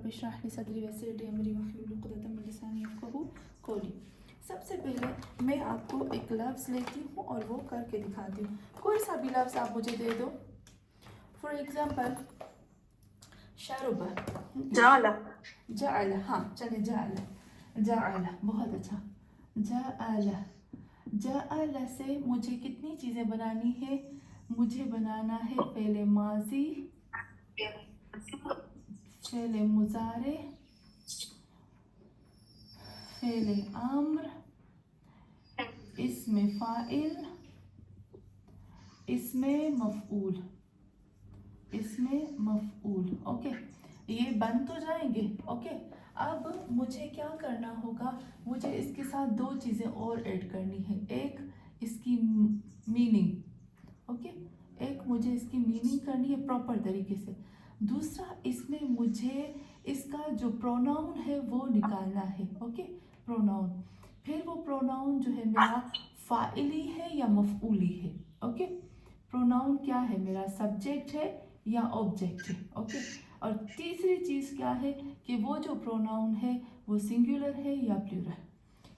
इश्रह ली सदरी वयस्सिर ली अमरी वहलुल उक़दतम मिन लिसानी यफ़क़हू क़ौली। सबसे पहले मैं आपको एक लफ्ज़ लेती हूँ और वो करके दिखाती हूँ। कोई सा भी लफ्ज़ आप मुझे दे दो। फॉर एग्ज़ाम्पल शरबा, जाला, जाला, हाँ चले जाला, जाला, बहुत अच्छा। जाला, जाला से मुझे कितनी चीज़ें बनानी है? मुझे बनाना है फ़ेल माज़ी, फ़ेल मुज़ारे, फ़ेल अम्र, इसमें फ़ाइल, इसमें मफ़ऊल, इसमें मफ़ऊल। ओके, ये बन तो जाएंगे। ओके, अब मुझे क्या करना होगा? मुझे इसके साथ दो चीज़ें और ऐड करनी है। एक इसकी मीनिंग, ओके, एक मुझे इसकी मीनिंग करनी है प्रॉपर तरीके से। दूसरा इसमें मुझे इसका जो प्रोनाउन है वो निकालना है। ओके, प्रोनाउन, फिर वो प्रोनाउन जो है मेरा फ़ाइली है या मफ़ऊली है। ओके, प्रोनाउन क्या है मेरा? सब्जेक्ट है या ऑब्जेक्ट है। ओके, और तीसरी चीज़ क्या है कि वो जो प्रोनाउन है वो सिंगुलर है या प्लूरल।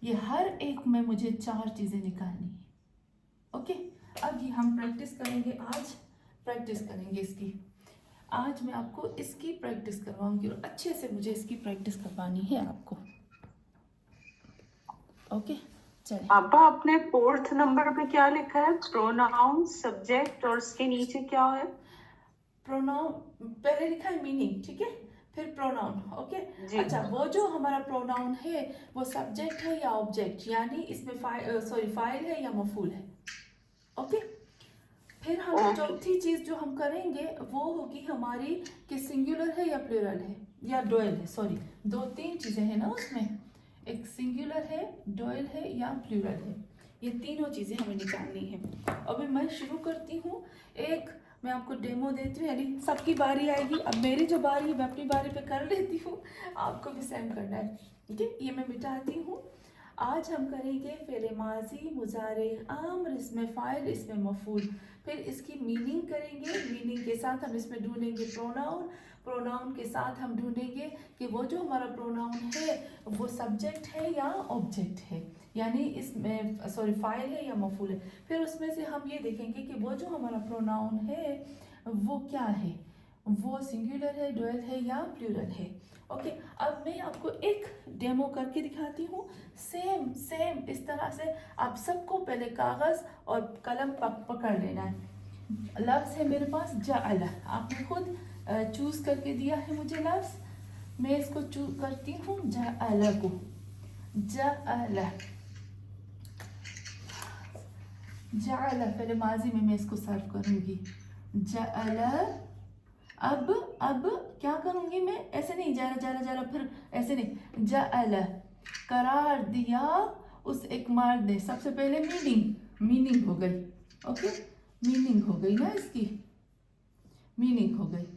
ये हर एक में मुझे चार चीज़ें निकालनी है। ओके, अब ये हम प्रैक्टिस करेंगे। आज प्रैक्टिस करेंगे इसकी। आज मैं आपको इसकी प्रैक्टिस करवाऊंगी और अच्छे से मुझे इसकी प्रैक्टिस करवानी है आपको। ओके, चलिए। पापा आपने 4th नंबर पे क्या लिखा है? प्रोनाउन, सब्जेक्ट और उसके नीचे क्या है? प्रोनाउन पहले लिखा है मीनिंग, ठीक है, फिर प्रोनाउन। ओके, जी। अच्छा, वो जो हमारा प्रोनाउन है वो सब्जेक्ट है या ऑब्जेक्ट, यानी इसमें फाइल है या मफूल है। ओके, फिर हम चौथी चीज जो हम करेंगे वो होगी हमारी कि सिंगुलर है या प्लूरल है या डोयल है। सॉरी, दो तीन चीजें हैं ना उसमें, एक सिंगुलर है, डोयल है या प्लूरल है। ये तीनों चीजें हमें निकालनी है। अभी मैं शुरू करती हूँ। एक मैं आपको डेमो देती हूँ, यानी सबकी बारी आएगी। अब मेरी जो बारी है मैं अपनी बारी पे कर लेती हूँ, आपको भी सेम करना है। ठीक है, ये मैं मिटाती हूँ। आज हम करेंगे फ़ेल माज़ी, मुज़ारे आम्र, इसमें फ़ाइल, इसमें मफ़ूल। फिर इसकी मीनिंग करेंगे। मीनिंग के साथ हम इसमें ढूंढेंगे प्रोनाउन। प्रोनाउन के साथ हम ढूंढेंगे कि वो जो हमारा प्रोनाउन है वो सब्जेक्ट है या ऑब्जेक्ट है, यानी इसमें फ़ाइल है या मफ़ूल है। फिर उसमें से हम ये देखेंगे कि वो जो हमारा प्रोनाउन है वो क्या है, वो सिंगुलर है, डुअल है या प्लूरल है। ओके, अब मैं आपको एक डेमो करके दिखाती हूँ। सेम सेम इस तरह से आप सबको पहले कागज़ और कलम पकड़ लेना है। लफ्ज़ है मेरे पास जाअला, आपने खुद चूज़ करके दिया है मुझे लफ्ज़। मैं इसको चूज करती हूँ जाअला को। जाअला, जाअला पहले माजी में मैं इसको सर्व करूँगी। जाअला, अब क्या करूँगी मैं? ऐसे नहीं जारा जारा जारा, फिर ऐसे नहीं। जाअला, करार दिया उस एक मर्द ने। सबसे पहले मीनिंग हो गई। ओके, मीनिंग हो गई ना, इसकी मीनिंग हो गई।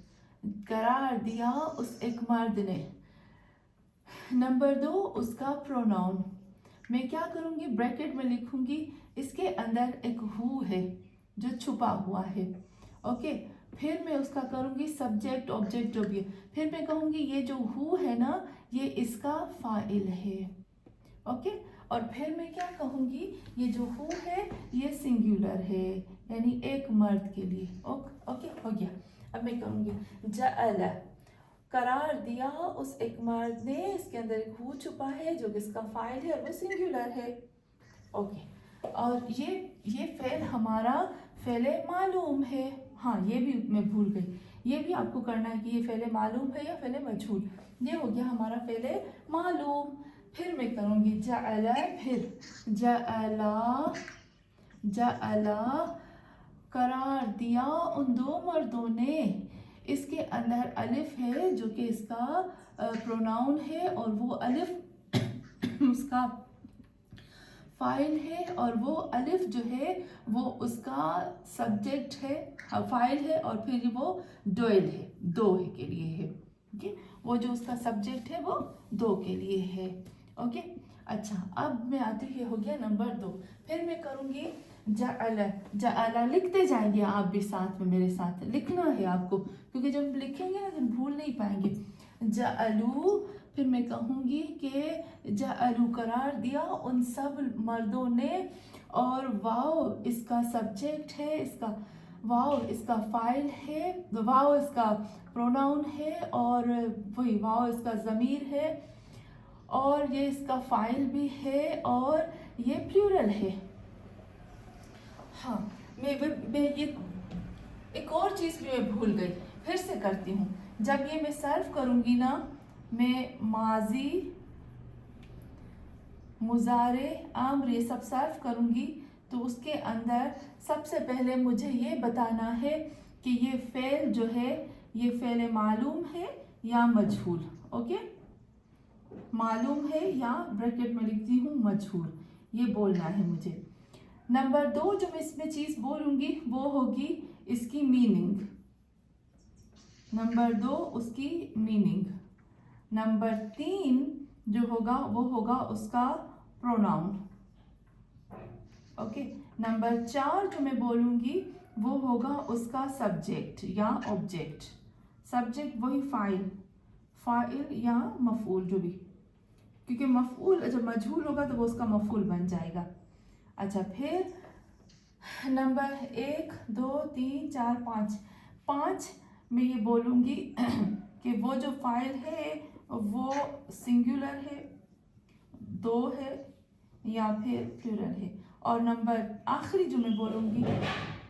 करार दिया उस एक मर्द ने। नंबर 2 उसका प्रोनाउन। मैं क्या करूँगी? ब्रैकेट में लिखूँगी, इसके अंदर एक हु है जो छुपा हुआ है। ओके, फिर मैं उसका करूँगी सब्जेक्ट ऑब्जेक्ट जो भी है। फिर मैं कहूँगी ये जो हु है ना, ये इसका फाइल है। ओके, और फिर मैं क्या कहूँगी? ये जो हु है ये सिंगुलर है, यानी एक मर्द के लिए। ओके, हो गया। अब मैं कहूँगी जाअला, करार दिया उस एक मर्द ने, इसके अंदर एक हु छुपा है जो किसका फाइल है और वो सिंगुलर है। ओके, और ये फेल हमारा फेल मालूम है। हाँ, ये भी मैं भूल गई, ये भी आपको करना है कि ये फेल मालूम है या फेल मजहूल। ये हो गया हमारा फेल मालूम। फिर मैं करूँगी जाअला, फिर जाअला, करार दिया उन दो मर्दों ने। इसके अंदर अलिफ है जो कि इसका प्रोनाउन है, और वो अलिफ उसका फाइल है, और वो अलिफ जो है वो उसका सब्जेक्ट है, फाइल है, और फिर वो डोयल है, दो है के लिए है। ओके, वो जो उसका सब्जेक्ट है वो दो के लिए है। ओके, अच्छा, अब मैं आती हूँ, ये हो गया नंबर 2। फिर मैं करूँगी जाअला। जाअला लिखते जाएंगे आप भी साथ में, मेरे साथ लिखना है आपको, क्योंकि जब लिखेंगे ना तो भूल नहीं पाएंगे। जअलू, फिर मैं कहूँगी कि जअलू करार दिया उन सब मर्दों ने, और वाव इसका सब्जेक्ट है, इसका वाव इसका फाइल है, वाव इसका प्रोनाउन है, और वही वाव इसका ज़मीर है, और ये इसका फाइल भी है, और ये प्लूरल है। हाँ, मैं ये एक और चीज़ भी मैं भूल गई, फिर से करती हूँ। जब ये मैं सर्व करूँगी ना, मैं माजी, मुजारे, अम्र ये सब सर्व करूँगी, तो उसके अंदर सबसे पहले मुझे ये बताना है कि ये फ़ेल जो है ये फ़ेल मालूम है या मजहूल। ओके, मालूम है या ब्रैकेट में लिखती हूँ मजहूल, ये बोलना है मुझे। नंबर 2 जो मैं इसमें चीज़ बोलूँगी वो होगी इसकी मीनिंग। नंबर 2 उसकी मीनिंग। नंबर 3 जो होगा वो होगा उसका प्रोनाउन। ओके, नंबर 4 जो मैं बोलूँगी वो होगा उसका सब्जेक्ट या ऑब्जेक्ट। सब्जेक्ट वही फाइल या मफूल जो भी, क्योंकि मफूल जब मजहूल होगा तो वो उसका मफूल बन जाएगा। अच्छा, फिर नंबर 1 2 3 4 5 मैं ये बोलूँगी कि वो जो फाइल है वो सिंगुलर है, 2 है या फिर प्लूरल है। और नंबर आखिरी जो मैं बोलूँगी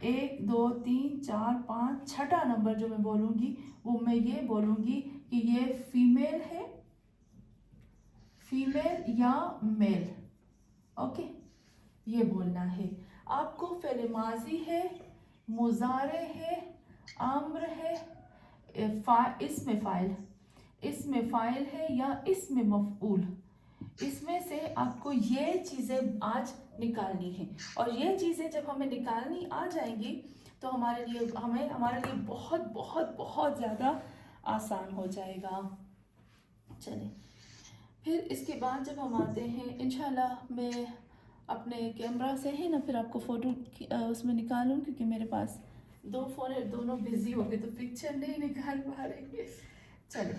1 2 3 4 5 छठा नंबर जो मैं बोलूँगी वो मैं ये बोलूँगी कि ये फीमेल है, फीमेल या मेल। ओके, ये बोलना है आपको। फ़ेल माजी है, मुजारे है, अम्र है, इसमें फ़ाइल है या इसमें मफ़ऊल, इसमें से आपको ये चीज़ें आज निकालनी है। और ये चीज़ें जब हमें निकालनी आ जाएंगी तो हमारे लिए बहुत बहुत बहुत ज़्यादा आसान हो जाएगा। चलें, फिर इसके बाद जब हम आते हैं इंशाल्लाह मैं अपने कैमरा से है ना फिर आपको फ़ोटो उसमें निकालूं, क्योंकि मेरे पास 2 फ़ोन है, दोनों बिजी हो गए तो पिक्चर नहीं निकाल पा रहे हैं। चलो,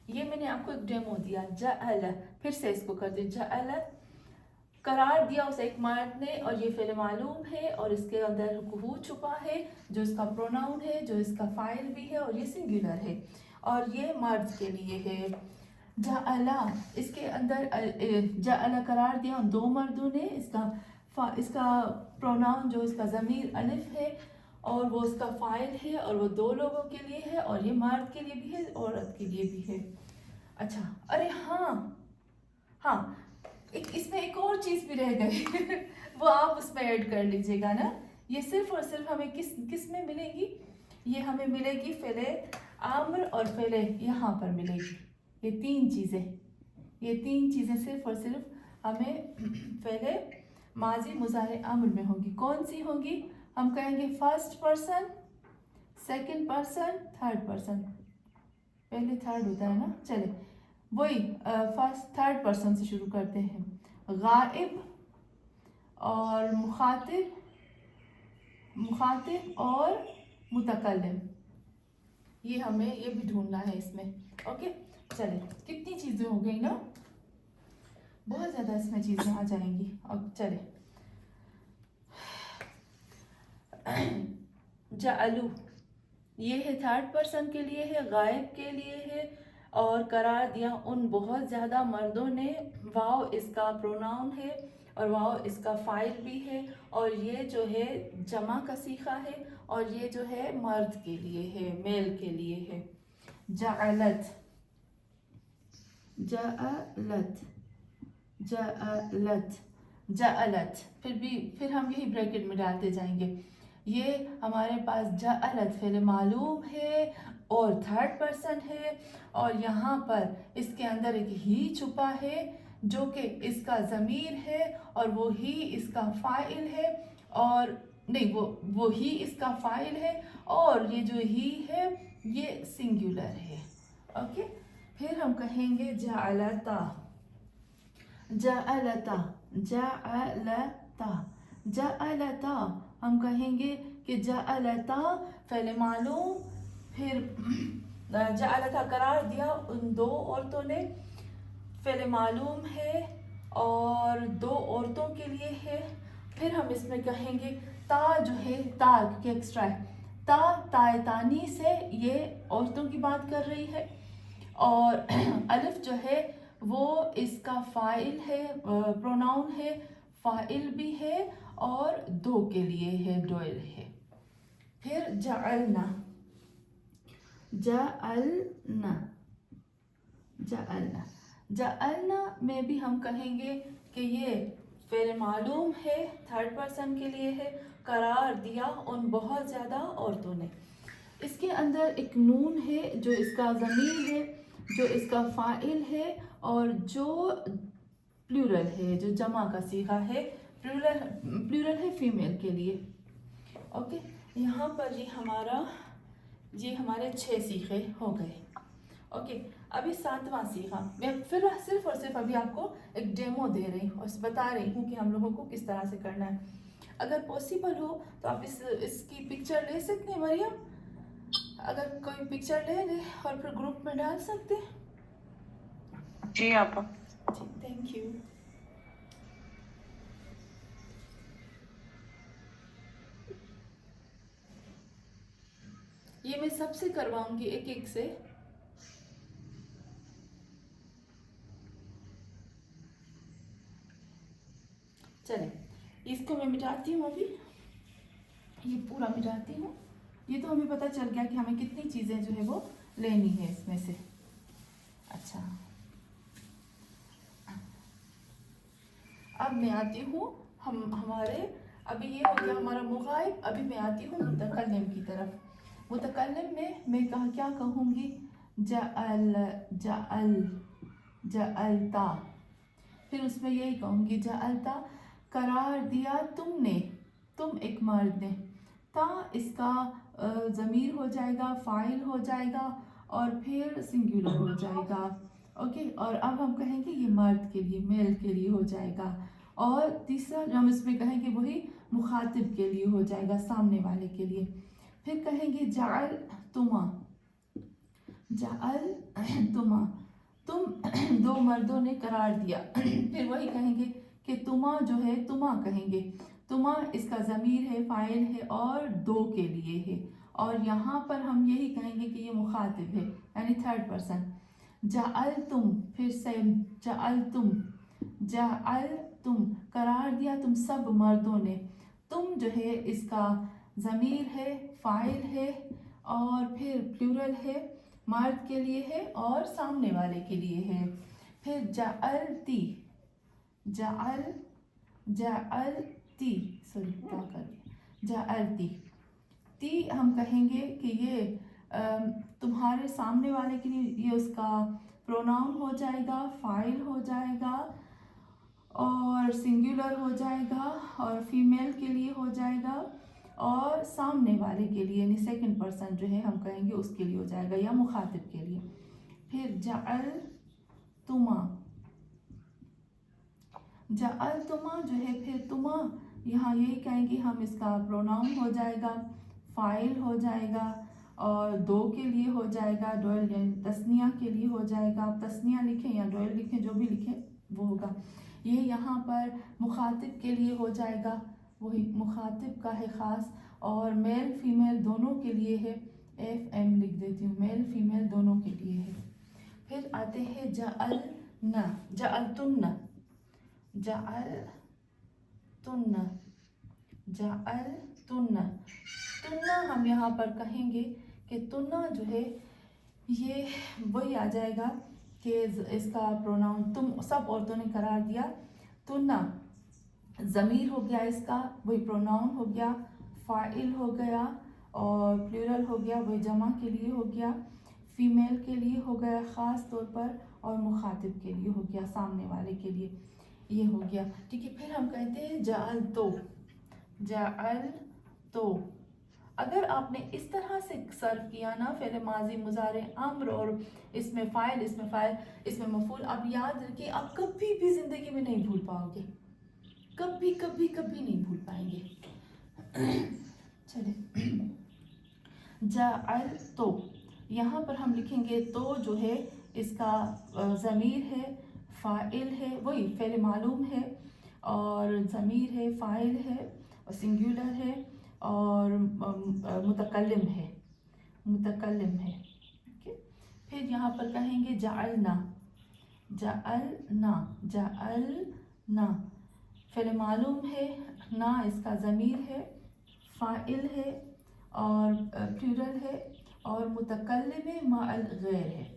ये मैंने आपको एक डेमो दिया। जअल, फिर से इसको कर दे। जअल करार दिया उसे एक मर्द ने, और ये फ़ेल मालूम है और इसके अंदर हु छुपा है जो इसका प्रोनाउन है, जो इसका फाइल भी है, और ये सिंगुलर है और ये मर्द के लिए है। जअला, इसके अंदर जअला करार दिया उन 2 मर्दों ने, इसका प्रोनाउन जो इसका ज़मीर अलिफ है और वो उसका फाइल है और वो 2 लोगों के लिए है, और ये मर्द के लिए भी है औरत के लिए भी है। अच्छा, अरे हाँ, इसमें एक और चीज़ भी रह गई वो आप उसमें ऐड कर लीजिएगा ना। ये सिर्फ और सिर्फ हमें किस में मिलेगी, ये हमें मिलेगी फ़ेल आम्र और फ़ेल यहाँ पर मिलेगी। ये 3 चीज़ें सिर्फ और सिर्फ हमें फ़ेल माजी मुज़ारे अम्र में होंगी। कौन सी होंगी? हम कहेंगे first person, second person, third person. पहले थर्ड होता है ना, चले वही थर्ड पर्सन से शुरू करते हैं। गाइब और मुखातिब और मुतकल्लिम, ये हमें ये भी ढूंढना है इसमें। ओके, चले, कितनी चीज़ें हो गई ना, बहुत ज़्यादा इसमें चीज़ें आ जाएंगी। अब चले, जअलू ये है थर्ड पर्सन के लिए है, गायब के लिए है, और करार दिया उन बहुत ज़्यादा मर्दों ने। वाव इसका प्रोनाउन है और वाव इसका फाइल भी है, और ये जो है जमा का सीखा है, और ये जो है मर्द के लिए है, मेल के लिए है। जअलत, फिर हम यही ब्रैकेट में डालते जाएंगे। ये हमारे पास जअलत फ़ेल मालूम है और थर्ड पर्सन है, और यहाँ पर इसके अंदर एक ही छुपा है जो कि इसका ज़मीर है, और वो ही इसका फ़ाइल है, और नहीं वो ही इसका फ़ाइल है, और ये जो ही है ये सिंगुलर है। ओके, फिर हम कहेंगे जअलता, हम कहेंगे कि जअलता फ़ेल मालूम, फिर जअल का करार दिया उन दो औरतों ने, फ़िल मालूम है और दो औरतों के लिए है। फिर हम इसमें कहेंगे ता जो है, ता के एक्स्ट्रा है, ता तायतानी से ये औरतों की बात कर रही है, और अलिफ जो है वो इसका फ़ाइल है, प्रोनाउन है, फ़ाइल भी है और दो के लिए है, डोयल है। फिर जअलना, जअलना, जअलना, जअलना में भी हम कहेंगे कि ये फ़िल मालूम है, थर्ड पर्सन के लिए है, करार दिया उन बहुत ज़्यादा औरतों ने। इसके अंदर एक नून है जो इसका ज़मीर है, जो इसका फ़ाइल है, और जो प्लूरल है, जो जमा का सीगा है, प्लूरल है फीमेल के लिए। ओके, यहाँ पर ये हमारे 6 सीखे हो गए। ओके, अभी 7वां सीखा। मैं फिर सिर्फ और सिर्फ अभी आपको एक डेमो दे रही हूँ और बता रही हूँ कि हम लोगों को किस तरह से करना है। अगर पॉसिबल हो तो आप इसकी पिक्चर ले सकते हैं मरियम, अगर कोई पिक्चर ले ले और फिर ग्रुप में डाल सकते हैं। जी आपा। जी, थैंक यू। ये मैं सबसे करवाऊंगी एक एक से। चले, इसको मैं मिटाती हूँ अभी, ये पूरा मिटाती हूँ। ये तो हमें पता चल गया कि हमें कितनी चीज़ें जो है वो लेनी है इसमें से। अच्छा, अब मैं आती हूँ हमारे, अभी ये हो गया हमारा मुगाइब। अभी मैं आती हूँ मुतकल्लिम की तरफ। मुतकल्लिम में मैं क्या कहूँगी, जअल, जअल, जअलता। फिर उसमें यही कहूँगी जअलता, करार दिया तुमने, तुम एक मर्द ने। ता इसका ज़मीर हो जाएगा, फ़ाइल हो जाएगा और फिर सिंगुलर हो जाएगा। ओके, और अब हम कहेंगे ये मर्द के लिए, मेल के लिए हो जाएगा। और तीसरा जो हम इसमें कहेंगे वही मुखातिब के लिए हो जाएगा, सामने वाले के लिए। फिर कहेंगे जअल तुमा, जअल तुमा, तुम दो मर्दों ने करार दिया। फिर वही कहेंगे कि तुमा जो है, तुमा कहेंगे, तुमा इसका ज़मीर है, फ़ाइल है और दो के लिए है। और यहाँ पर हम यही कहेंगे कि ये मुखातिब है, यानी थर्ड पर्सन। जअल तुम, फिर से जअल तुम, जअल तुम, करार दिया तुम सब मर्दों ने। तुम जो है इसका ज़मीर है, फ़ाइल है और फिर प्लूरल है, मर्द के लिए है और सामने वाले के लिए है। फिर जअलती, जअल, जअलती, सॉरी क्या कर दिया, जअलती। ती हम कहेंगे कि ये तुम्हारे सामने वाले के लिए, ये उसका प्रोनाउन हो जाएगा, फ़ाइल हो जाएगा और सिंगुलर हो जाएगा और फीमेल के लिए हो जाएगा और सामने वाले के लिए यानी सेकंड पर्सन जो है हम कहेंगे उसके लिए हो जाएगा या मुखातिब के लिए। फिर जअल तुमा, जअल तुमा जो है, फिर तुमा यहाँ यही कहेंगे हम, इसका प्रोनाउन हो जाएगा, फ़ाइल हो जाएगा और दो के लिए हो जाएगा, डोयल यानी तस्निया के लिए हो जाएगा। आप तस्निया लिखें या डोयल लिखें, जो भी लिखें वो होगा। ये यहाँ पर मुखातिब के लिए हो जाएगा, वही मुखातिब का है ख़ास, और मेल फीमेल दोनों के लिए है। FM लिख देती हूँ, मेल फीमेल दोनों के लिए है। फिर आते हैं जअलना, जअलतुन्ना, जअलतुन्ना, जअलतुन्ना। तुन्ना हम यहाँ पर कहेंगे कि तुन्ना जो है ये वही आ जाएगा कि इसका प्रोनाउन, तुम सब औरतों ने करार दिया। तुन्ना ज़मीर हो गया इसका, वही प्रोनाउन हो गया, फ़ाइल हो गया और प्लूरल हो गया, वही जमा के लिए हो गया, फीमेल के लिए हो गया ख़ास तौर पर, और मुखातिब के लिए हो गया, सामने वाले के लिए। ये हो गया, ठीक है। फिर हम कहते हैं जअल तो, जअल तो। अगर आपने इस तरह से सर्व किया ना, फ़िल माज़ी, मुज़ारे, अम्र और इसमें फ़ाइल, इसमें फ़ाइल, इसमें मफ़ूल, आप याद रखिए आप कभी भी ज़िंदगी में नहीं भूल पाओगे, कभी कभी कभी नहीं भूल पाएंगे। चले, जअल तो, यहाँ पर हम लिखेंगे तो जो है इसका ज़मीर है, फ़ाइल है, वही फ़ेल मालूम है, और ज़मीर है, फ़ाइल है, और सिंगुलर है, और मुतकल्लिम है, मुतकल्लिम है। ओके, फिर यहाँ पर कहेंगे जअलना, जअलना, जअलना, फ़ेल मालूम है, ना इसका ज़मीर है, फ़ाइल है, और प्लूरल है, और मुतकल्लिम माअल गैर है,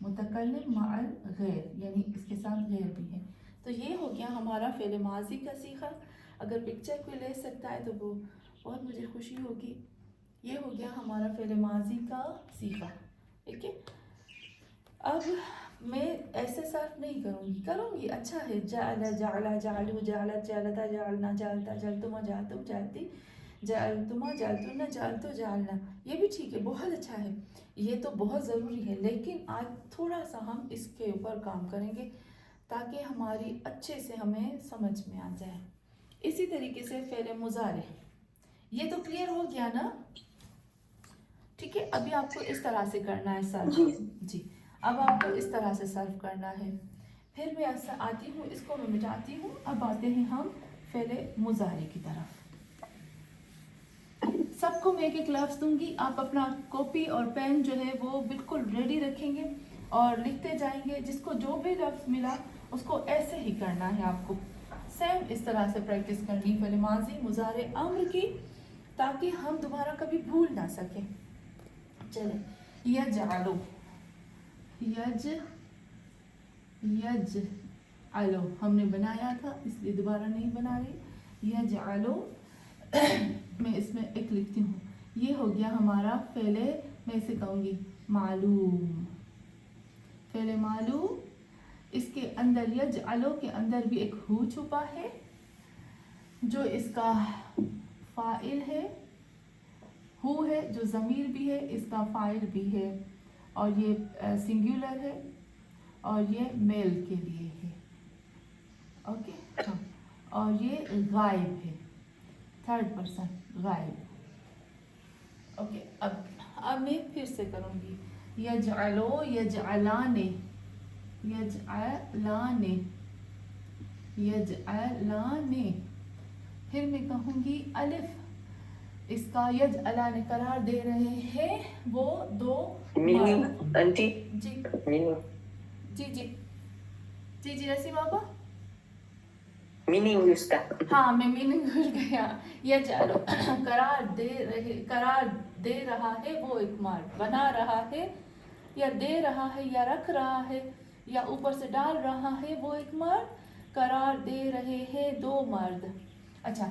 मुतकल्लिम माअल गैर यानी इसके साथ गैर भी है। तो ये हो गया हमारा फ़ेल माज़ी का सीखा। अगर पिक्चर कोई ले सकता है तो वो बहुत मुझे खुशी होगी। ये हो गया हमारा फ़ेल माज़ी का सीखा। ठीक है, अब मैं ऐसे सर्फ नहीं करूँगी अच्छा है, जाला, जाला, जालू, जालत, जालता, जालना, जालता, जालतुमा, जालतुम, जालती, जालतुमा, जालतुन्ना, जालतो, जालना, ये भी ठीक है, बहुत अच्छा है, ये तो बहुत ज़रूरी है। लेकिन आज थोड़ा सा हम इसके ऊपर काम करेंगे ताकि हमारी अच्छे से हमें समझ में आ जाए। इसी तरीके से फ़ेल मुज़ारे, ये तो क्लियर हो गया ना? ठीक है, अभी आपको इस तरह से करना है सर्व जी, अब आपको इस तरह से सर्व करना है। फिर मैं ऐसा आती हूँ, इसको मैं मिटाती हूँ। अब आते हैं हम फ़ेल मुज़ारे की तरफ। सबको मैं एक एक लफ्ज़ दूंगी, आप अपना कॉपी और पेन जो है वो बिल्कुल रेडी रखेंगे और लिखते जाएंगे। जिसको जो भी लफ्ज़ मिला उसको ऐसे ही करना है, आपको सेम इस तरह से प्रैक्टिस करनी फ़ेल माज़ी मुज़ारे अम्र की, ताकि हम दोबारा कभी भूल ना सकें। चलें, यजअलु, यजअलु हमने बनाया था इसलिए दोबारा नहीं बना रही। यजअलु मैं इसमें एक लिखती हूँ, ये हो गया हमारा फ़ेले, मैं इसे कहूँगी मालूम, फ़ेले मालूम। इसके अंदर यजअलु के अंदर भी एक हु छुपा है जो इसका फ़ाइल है, हु है जो ज़मीर भी है, इसका फ़ाइल भी है, और ये सिंगुलर है, और ये मेल के लिए है। ओके, हाँ, और ये गायब है, थर्ड पर्सन गायब। ओके, अब मैं फिर से करूँगी, यजअलो, यजअलाने, यजअलाने, यजअलाने। फिर मैं कहूँगी अलिफ, इसका यजअलाने करार दे रहे हैं वो दो मीनिंग आंटी जी मीनिंग जी जी जी जी रसी बाबा, मीनिंग उसका हाँ मैं मीनिंग भूल गया। यजअलो करार दे रहा है वो एक मर्द, बना रहा है या दे रहा है या रख रहा है या ऊपर से डाल रहा है वो एक मर्द, करार दे रहे हैं दो मर्द। अच्छा,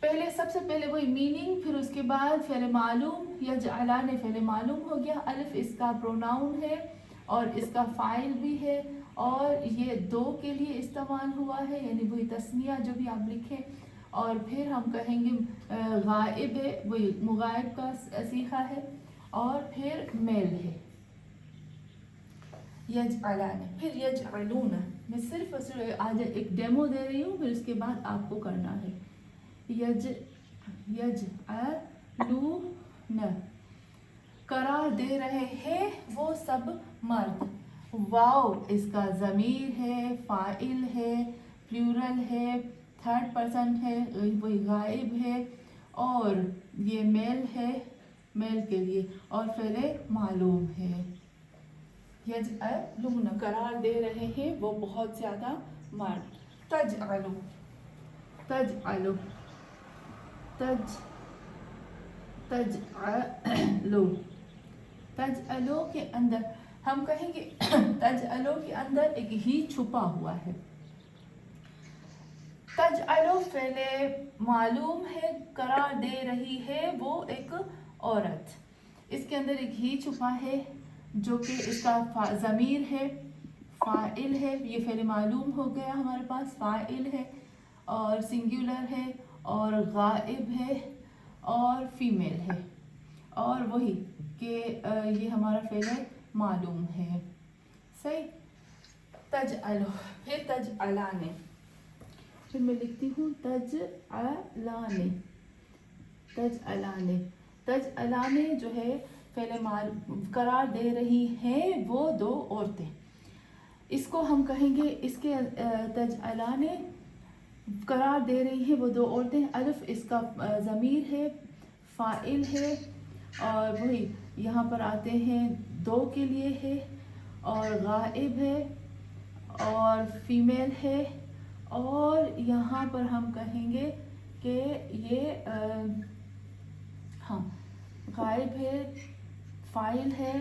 पहले सबसे पहले वही मीनिंग, फिर उसके बाद फ़ेल मालूम, यजअलाने फ़ेल मालूम हो गया, अलिफ इसका प्रोनाउन है और इसका फ़ाइल भी है, और ये दो के लिए इस्तेमाल हुआ है यानी वही तस्निया जो भी आप लिखें। और फिर हम कहेंगे गायब है, वही मुगायब का सीखा है, और फिर मेल है यजअलाने। फिर यजअलूना, मैं सिर्फ आज एक डेमो दे रही हूँ, फिर उसके बाद आपको करना है। यजअलूना, करार दे रहे हैं वो सब मर्द, वाव इसका ज़मीर है, फ़ाइल है, प्लूरल है, थर्ड पर्सन है, वही गायब है, और ये मेल है, मेल के लिए, और फ़ेले मालूम है। यजअलूना, करार दे रहे हैं वो बहुत ज़्यादा मर्द। तजअलु, तजअलु, तजअलु, तजअलु के अंदर हम कहेंगे तजअलु के अंदर एक ही छुपा हुआ है। तजअलु फ़ेले मालूम है, करार दे रही है वो एक औरत, इसके अंदर एक ही छुपा है जो कि इसका ज़मीर है, फ़ाइल है, ये फ़ेले मालूम हो गया हमारे पास, फ़ाइल है और सिंगुलर है और गायब है और फीमेल है, और वही कि ये हमारा फ़ेले मालूम है। सही, तजअलु, फिर तजअलाने, फिर मैं लिखती हूँ तजअलाने, तजअलाने, तजअलाने जो है قرار دے رہی ہیں وہ دو عورتیں. اس کو ہم کہیں گے اس کے تجعلان قرار دے رہی ہیں وہ دو عورتیں. الف اس کا ضمیر ہے، فاعل ہے، اور وہی یہاں پر آتے ہیں دو کے لیے ہے، اور غائب ہے، اور فیمیل ہے، اور یہاں پر ہم کہیں گے کہ یہ ہاں غائب ہے، فاعل ہے،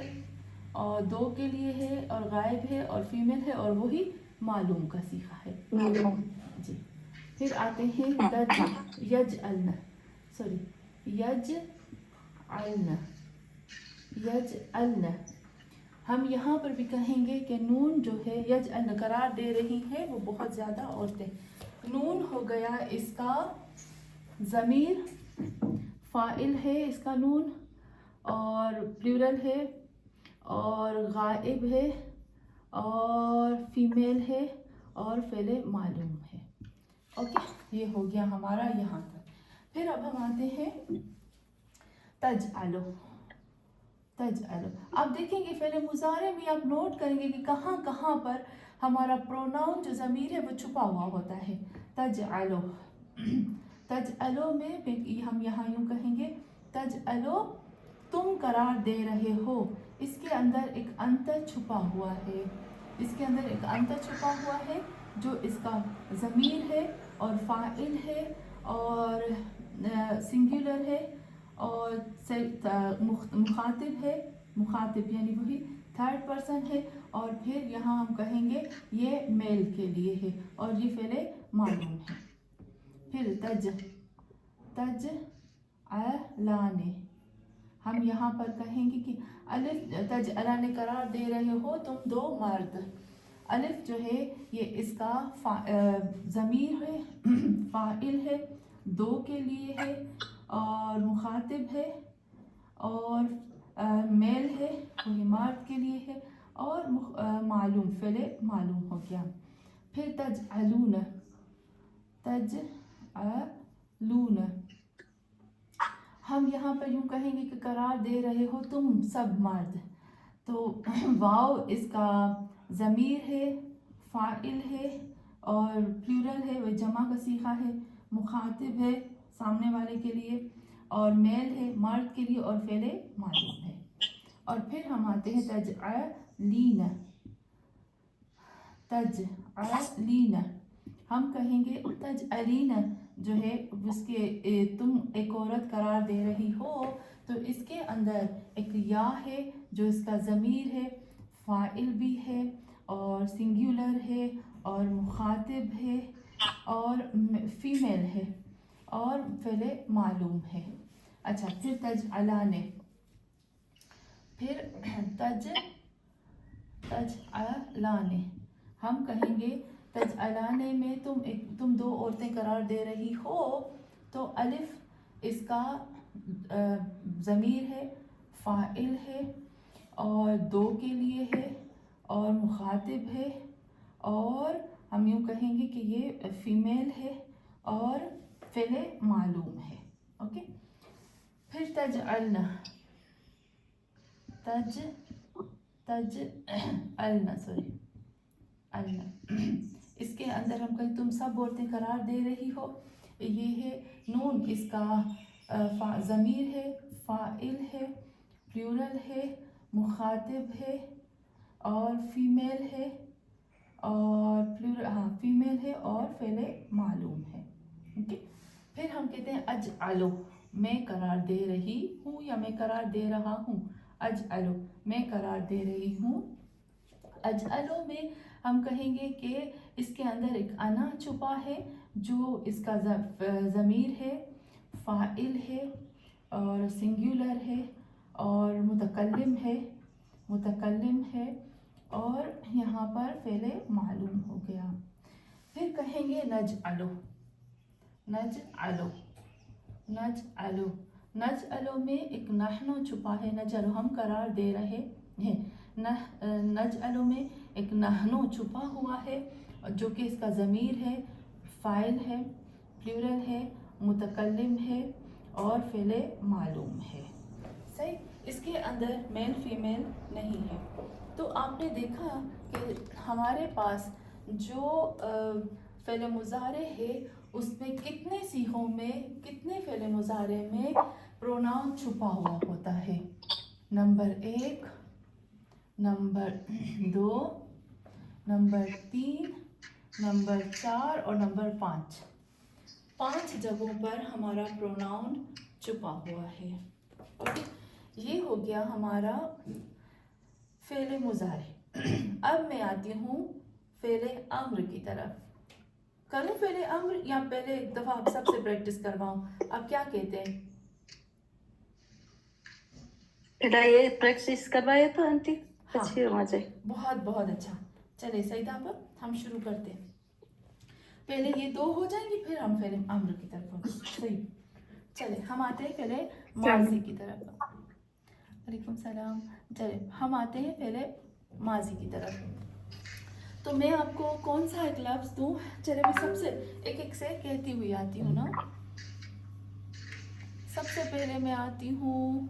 اور دو کے لیے ہے، اور غائب ہے، اور فیمیل ہے، اور وہی معلوم کا صیغہ ہے. جی پھر آتے ہیں یجعلن، سوری یجعلن. ہم یہاں پر بھی کہیں گے کہ نون جو ہے یجعلن قرار دے رہی ہیں وہ بہت زیادہ عورتیں. نون ہو گیا اس کا ضمیر، فاعل ہے اس کا نون، اور پلورل ہے، اور غائب ہے، اور فیمیل ہے، اور فعل معلوم ہے. اوکے یہ ہو گیا ہمارا یہاں تک. پھر اب ہم آتے ہیں تجعلو. اب دیکھیں گے فعل مضارع میں آپ نوٹ کریں گے کہ کہاں کہاں پر ہمارا پروناؤن جو ضمیر ہے وہ چھپا ہوا ہوتا ہے. تجعلو میں ہم یہاں یوں کہیں گے تجعلو تم قرار دے رہے ہو. اس کے اندر ایک انتر چھپا ہوا ہے، اس کے اندر ایک انتر چھپا ہوا ہے جو اس کا ضمیر ہے، اور فاعل ہے، اور سنگولر ہے، اور مخاطب ہے، مخاطب یعنی وہی تھرڈ پرسن ہے، اور پھر یہاں ہم کہیں گے یہ میل کے لیے ہے، اور یہ فعل معلوم ہے. پھر تجعلان، ہم یہاں پر کہیں گے کہ الف تجعلان قرار دے رہے ہو تم دو مرد. الف جو ہے یہ اس کا ضمیر ہے، فاعل ہے، دو کے لیے ہے، اور مخاطب ہے، اور میل ہے وہی مرد کے لیے ہے، اور معلوم فعل معلوم ہو گیا. پھر تجعلون، ہم یہاں پر یوں کہیں گے کہ قرار دے رہے ہو تم سب مرد. تو واو اس کا ضمیر ہے، فاعل ہے، اور پلورل ہے وہ جمع کا صیغہ ہے، مخاطب ہے سامنے والے کے لیے، اور میل ہے مرد کے لیے، اور فعل معلوم ہے. اور پھر ہم آتے ہیں تجعلین. ہم کہیں گے تجعلین جو ہے اس کے تم ایک عورت قرار دے رہی ہو، تو اس کے اندر ایک یا ہے جو اس کا ضمیر ہے، فاعل بھی ہے، اور سنگولر ہے، اور مخاطب ہے، اور فیمیل ہے، اور فعل معلوم ہے. اچھا پھر تجعلان، پھر تجعلان ہم کہیں گے تجعلان میں تم دو عورتیں قرار دے رہی ہو. تو الف اس کا ضمیر ہے، فاعل ہے، اور دو کے لیے ہے، اور مخاطب ہے، اور ہم یوں کہیں گے کہ یہ فیمیل ہے، اور فعل معلوم ہے. اوکے پھر تجعلن، اس کے اندر ہم کہیں تم سب عورتیں قرار دے رہی ہو. یہ ہے نون اس کا ضمیر ہے، فاعل ہے، پلورل ہے، مخاطب ہے، اور فیمیل ہے، اور فیمیل ہے، اور فعل معلوم ہے. اوکے پھر ہم کہتے ہیں اجعلو، میں قرار دے رہی ہوں یا میں قرار دے رہا ہوں. اجعلو میں قرار دے رہی ہوں. اجعلو میں ہم کہیں گے کہ اس کے اندر ایک انا چھپا ہے جو اس کا ضمیر ہے، فاعل ہے، اور سنگولر ہے، اور متکلم ہے، اور یہاں پر فعل معلوم ہو گیا. پھر کہیں گے نجعلو میں ایک نحنو چھپا ہے. نجعلو ہم قرار دے رہے ہیں. نجعلو میں ایک نحنو چھپا ہوا ہے جو کہ اس کا ضمیر ہے، فاعل ہے، پلورل ہے، متکلم ہے، اور فعل معلوم ہے. صحیح. اس کے اندر میل فیمیل نہیں ہے. تو آپ نے دیکھا کہ ہمارے پاس جو فعل مضارع ہے اس میں کتنے صیغوں میں کتنے فعل مضارع میں پروناؤن چھپا ہوا ہوتا ہے. نمبر 1، نمبر 2، نمبر 3، نمبر 4 اور نمبر 5. 5 جگہوں پر ہمارا پروناؤن چھپا ہوا ہے. اوکے، یہ ہو گیا ہمارا فعل مضارع. اب میں آتی ہوں فعل امر کی طرف. کروں فعل امر یا پہلے ایک دفعہ آپ سب سے پریکٹس کرواؤں؟ آپ کیا کہتے ہیں؟ یہ پریکٹس کروایا تو آنٹی ہاں، اچھی ہو جائے. بہت بہت اچھا. چلے سعیدہ اب ہم شروع کرتے ہیں. پہلے یہ 2 ہو جائیں گی پھر ہم فعل امر کی طرف ہوں گے. صحیح. چلے ہم آتے ہیں فعل ماضی کی طرف. وعلیکم السلام. چلے ہم آتے ہیں فعل ماضی کی طرف. تو میں آپ کو کون سا ایک لفظ دوں؟ چلے میں سب سے ایک سے کہتی ہوئی آتی ہوں نا. سب سے پہلے میں آتی ہوں،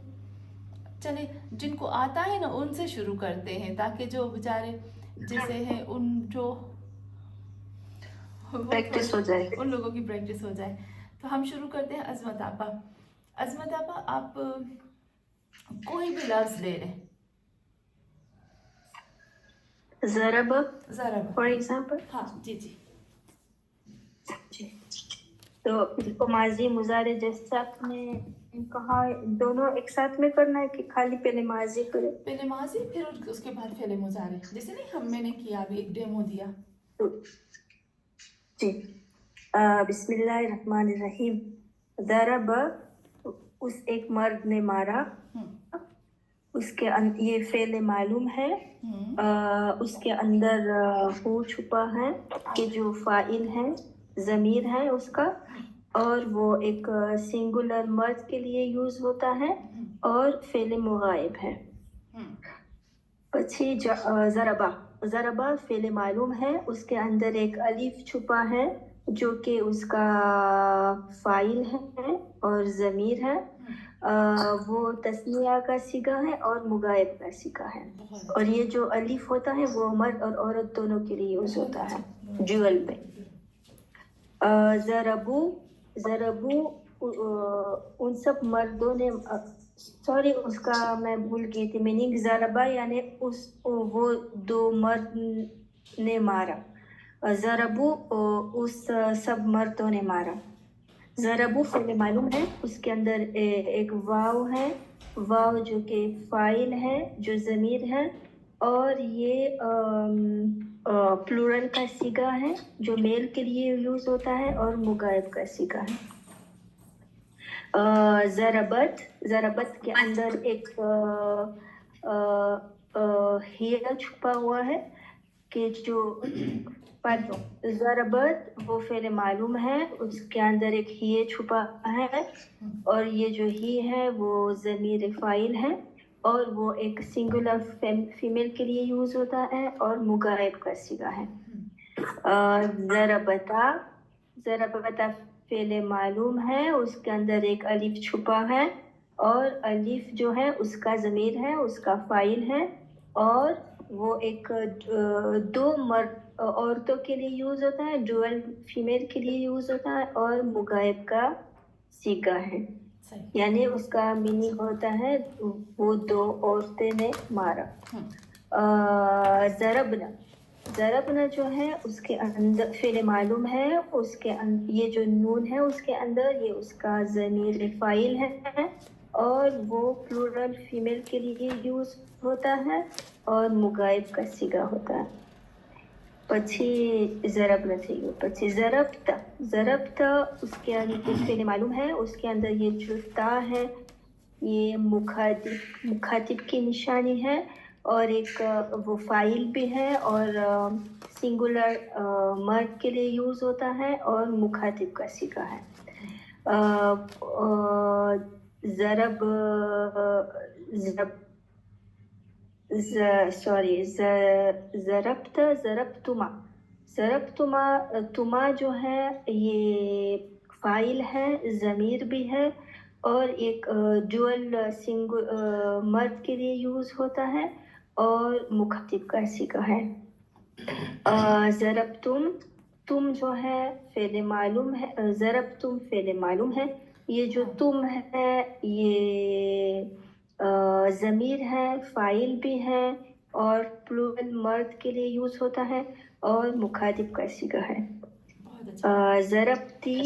چلے جن کو آتا ہے نا ان سے شروع کرتے ہیں تاکہ جو بیچارے جیسے ہیں ان جو پریکٹس ہو جائے. ان لوگوں کی پریکٹس ہو جائے. تو ہم شروع کرتے ہیں. عظمت آپا. عظمت آپا آپ کوئی بھی لفظ لے لیں. ضرب ضرب. For example. ہاں جی جی. تو اس کو ماضی مضارع جیسا آپ نے کہا دونوں ایک ساتھ میں کرنا ہے کہ خالی پہلے ماضی کرے؟ پہلے ماضی پھر اس کے بعد فعل مضارع، جیسے نہیں میں نے کیا ابھی ایک ڈیمو دیا. جی. بسم اللہ الرحمن الرحیم. ضرب اس ایک مرد نے مارا. اس کے یہ فعل معلوم ہے. اس کے اندر ہو چھپا ہے کہ جو فاعل ہے ضمیر ہے اس کا، اور وہ ایک سنگولر مرد کے لیے یوز ہوتا ہے اور فعل مغائب ہے. پچھی ضربہ. ضربہ فعل معلوم ہے، اس کے اندر ایک الف چھپا ہے جو کہ اس کا فاعل ہے اور ضمیر ہے. وہ تثنیہ کا صیغہ ہے اور مغائب کا صیغہ ہے. اور یہ جو الف ہوتا ہے وہ مرد اور عورت دونوں کے لیے یوز ہوتا ہے ڈیول میں. ضربو ان سب مردوں نے، سوری اس کا میں بھول گئی تھی میننگ. ضربہ یعنی وہ 2 مرد نے مارا. ضربو اس سب مردوں نے مارا. ضربو فعل معلوم ہے، اس کے اندر ایک واو ہے. واو جو کہ فاعل ہے جو ضمیر ہے، اور یہ پلورل کا صیغہ ہے جو میل کے لیے یوز ہوتا ہے اور مغائب کا صیغہ ہے. ضربت کے اندر ایک ہیرا چھپا ہوا ہے کہ جو ضربت وہ فعل معلوم ہے، اس کے اندر ایک ہی چھپا ہے اور یہ جو ہی ہے وہ ضمیر فاعل ہے اور وہ ایک سنگولر فیمیل کے لیے یوز ہوتا ہے اور مغائب کا صیغہ ہے. ضربتا فعل معلوم ہے، اس کے اندر ایک الف چھپا ہے اور الف جو ہے اس کا ضمیر ہے، اس کا فاعل ہے اور وہ ایک 2 مرد عورتوں کے لیے یوز ہوتا ہے، ڈوئل فیمیل کے لیے یوز ہوتا ہے اور مغائب کا صیغہ ہے. یعنی اس کا میننگ ہوتا ہے وہ 2 عورتیں نے مارا. ضربنا جو ہے اس کے اندر فعل معلوم ہے، اس کے یہ جو نون ہے اس کے اندر یہ اس کا ضمیر فاعل ہے اور وہ پلورل فیمیل کے لیے یوز ہوتا ہے اور مغائب کا صیغہ ہوتا ہے. پچھی ضربتا اس کے اندر فعل معلوم ہے، اس کے اندر یہ جو تا ہے یہ مخاطب کی نشانی ہے اور ایک وہ فاعل بھی ہے اور سنگولر مرد کے لیے یوز ہوتا ہے اور مخاطب کا صیغہ ہے. ضربتما جو ہے یہ فاعل ہے، ضمیر بھی ہے اور ایک ڈوئل مرد کے لیے یوز ہوتا ہے اور مخاطب کا صیغہ ہے. ضربتم تم جو ہے فعل معلوم ہے. ضربتم فعل معلوم ہے. یہ جو تم ہے یہ ضمیر ہے, فاعل بھی ہے اور پلورل مرد کے لیے یوز ہوتا ہے اور مخاطب کا صیغہ ہے. بہت اچھا. ضربتی